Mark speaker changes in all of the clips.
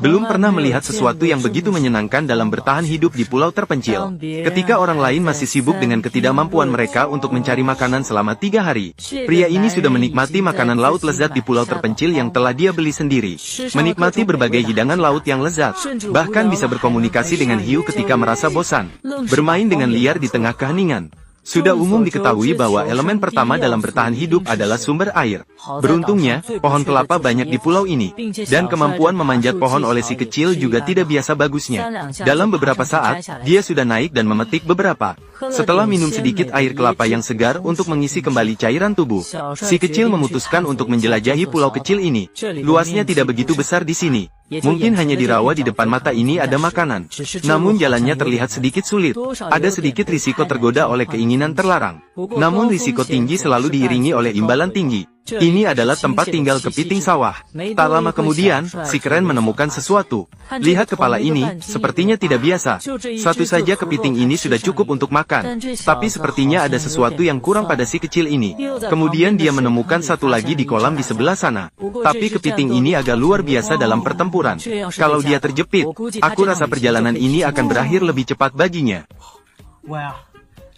Speaker 1: Belum pernah melihat sesuatu yang begitu menyenangkan dalam bertahan hidup di pulau terpencil. Ketika orang lain masih sibuk dengan ketidakmampuan mereka untuk mencari makanan selama 3 hari, pria ini sudah menikmati makanan laut lezat di pulau terpencil yang telah dia beli sendiri. Menikmati berbagai hidangan laut yang lezat, bahkan bisa berkomunikasi dengan hiu ketika merasa bosan, bermain dengan liar di tengah keheningan. Sudah umum diketahui bahwa elemen pertama dalam bertahan hidup adalah sumber air. Beruntungnya, pohon kelapa banyak di pulau ini, dan kemampuan memanjat pohon oleh si kecil juga tidak biasa bagusnya. Dalam beberapa saat, dia sudah naik dan memetik beberapa. Setelah minum sedikit air kelapa yang segar untuk mengisi kembali cairan tubuh, si kecil memutuskan untuk menjelajahi pulau kecil ini. Luasnya tidak begitu besar di sini. Mungkin hanya di rawa di depan mata ini ada makanan. Namun jalannya terlihat sedikit sulit. Ada sedikit risiko tergoda oleh keinginan terlarang. Namun risiko tinggi selalu diiringi oleh imbalan tinggi. Ini adalah tempat tinggal kepiting sawah. Tak lama kemudian, si keren menemukan sesuatu. Lihat kepala ini, sepertinya tidak biasa. Satu saja kepiting ini sudah cukup untuk makan. Tapi sepertinya ada sesuatu yang kurang pada si kecil ini. Kemudian dia menemukan satu lagi di kolam di sebelah sana. Tapi kepiting ini agak luar biasa dalam pertempuran. Kalau dia terjepit, aku rasa perjalanan ini akan berakhir lebih cepat baginya.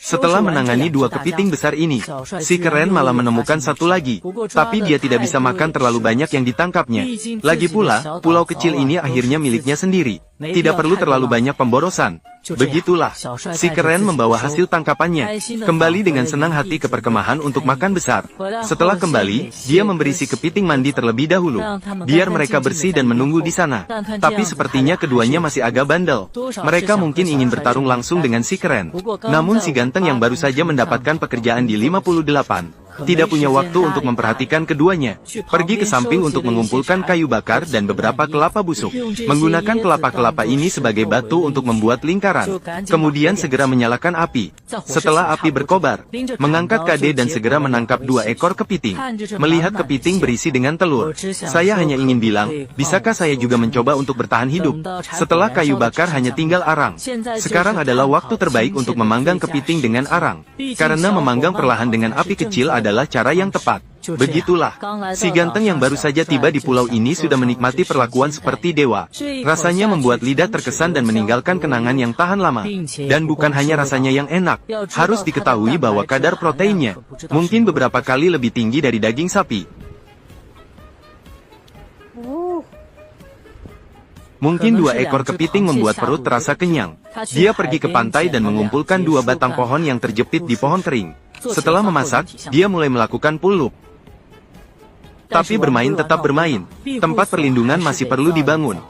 Speaker 1: Setelah menangani 2 kepiting besar ini, si keren malah menemukan satu lagi. Tapi dia tidak bisa makan terlalu banyak yang ditangkapnya. Lagi pula, pulau kecil ini akhirnya miliknya sendiri. Tidak perlu terlalu banyak pemborosan. Begitulah, si keren membawa hasil tangkapannya kembali dengan senang hati ke perkemahan untuk makan besar. Setelah kembali, dia memberi si kepiting mandi terlebih dahulu, biar mereka bersih dan menunggu di sana. Tapi sepertinya keduanya masih agak bandel. Mereka mungkin ingin bertarung langsung dengan si keren. Namun si ganteng yang baru saja mendapatkan pekerjaan di 58, tidak punya waktu untuk memperhatikan keduanya. Pergi ke samping untuk mengumpulkan kayu bakar dan beberapa kelapa busuk. Menggunakan kelapa-kelapa ini sebagai batu untuk membuat lingkaran. Kemudian segera menyalakan api. Setelah api berkobar, mengangkat kade dan segera menangkap 2 ekor kepiting. Melihat kepiting berisi dengan telur, saya hanya ingin bilang, bisakah saya juga mencoba untuk bertahan hidup? Setelah kayu bakar hanya tinggal arang. Sekarang adalah waktu terbaik untuk memanggang kepiting dengan arang. Karena memanggang perlahan dengan api kecil adalah cara yang tepat. Begitulah, si ganteng yang baru saja tiba di pulau ini sudah menikmati perlakuan seperti dewa. Rasanya membuat lidah terkesan dan meninggalkan kenangan yang tahan lama. Dan bukan hanya rasanya yang enak, harus diketahui bahwa kadar proteinnya mungkin beberapa kali lebih tinggi dari daging sapi. Mungkin 2 ekor kepiting membuat perut terasa kenyang. Dia pergi ke pantai dan mengumpulkan 2 batang pohon yang terjepit di pohon kering. Setelah memasak, dia mulai melakukan pull loop. Tapi bermain tetap bermain. Tempat perlindungan masih perlu dibangun.